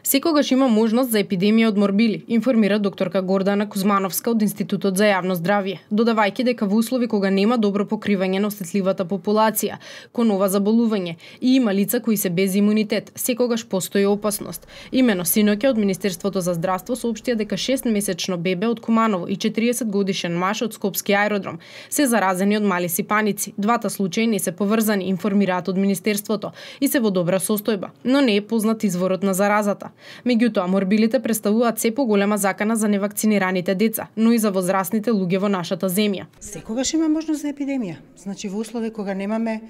Секогаш има можност за епидемија од морбили, информира докторка Гордана Кузмановска од Институтот за јавно здравје, додавајќи дека во услови кога нема добро покривање на осетливата популација кон ова заболување и има лица кои се без имунитет, секогаш постои опасност. Имено синоќа од Министерството за здравство соопштија дека 6-месечно бебе од Куманово и 40 годишен маж од Скопски аеродром се заразени од мали сипаници. Двата случаи не се поврзани, информираат од Министерството, и се во добра состојба, но не е познат изворот на заразата. Меѓутоа, морбилите представуваат се поголема закана за невакцинираните деца, но и за возрастните луѓе во нашата земја. Секогаш има можност за епидемија. Значи, во услови кога немаме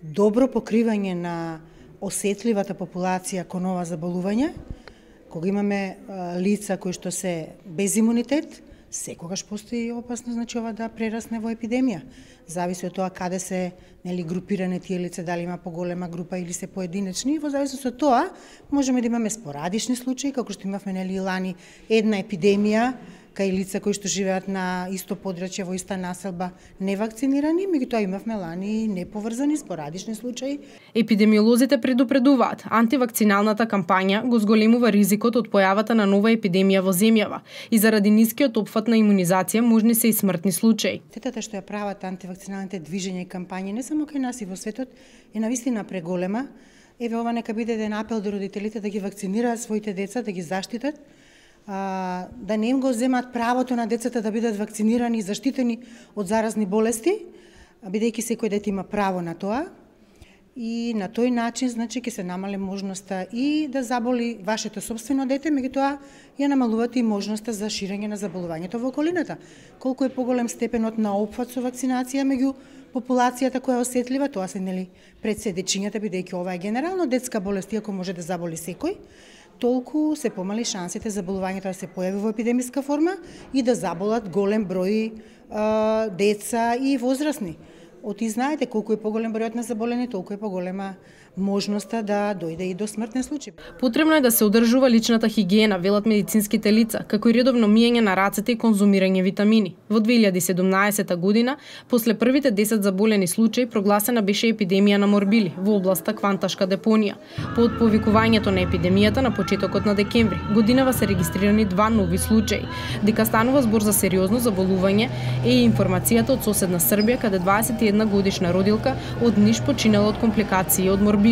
добро покривање на осетливата популација кон ова заболување, кога имаме лица кои што се без имунитет, секогаш постои опасност, значи, ова да прерасне во епидемија. Зависи од тоа каде се групирани тие лица, дали има поголема група или се поединечни. Во зависност од тоа можеме да имаме спорадични случаи, како што имавме лани една епидемија кај лица кои што живеат на исто подрачје во иста населба невакцинирани, меѓутоа имавме лани неповрзани спорадични случаи. Епидемиолозите предупредуваат, антивакциналната кампања го зголемува ризикот од појавата на нова епидемија во земјава и заради нискиот опфат на имунизација можни се и смртни случаи. Тетата што ја прават антивакциналните движења и кампањи не само кај нас и во светот е навистина преголема. Еве ова нека биде еден апел до родителите да ги вакцинираат своите деца, да ги заштитат, да не им го земат правото на децата да бидат вакцинирани и заштитени од заразни болести, бидејќи секој дете има право на тоа. И на тој начин, значи, ќе се намали можноста и да заболи вашето собствено дете, меѓутоа ја намалувате и можноста за ширење на заболувањето во околината. Колку е поголем степенот на опфат со вакцинација меѓу популацијата која е осетлива, тоа се пред се дечињата, бидејќи ова е генерално детска болест, иако може да заболи секој, толку се помали шансите заболувањето да се појави во епидемиска форма и да заболат голем број деца и возрастни. Оти знаете, колку е поголем бројот на заболени, толку е поголема можноста да дојде и до смртни случаи. Потребно е да се одржува личната хигиена, велат медицинските лица, како и редовно миење на рацете и конзумирање витамини. Во 2017 година, после првите 10 заболени случаи, прогласена беше епидемија на морбили во областа Кванташка депонија. По повикувањето на епидемијата на почетокот на декември, годинава се регистрирани 2 нови случаи. Дека станува збор за сериозно заболување е и информацијата од соседна Србија, каде 21 годишна родилка од Ниш починала од компликации од морбили.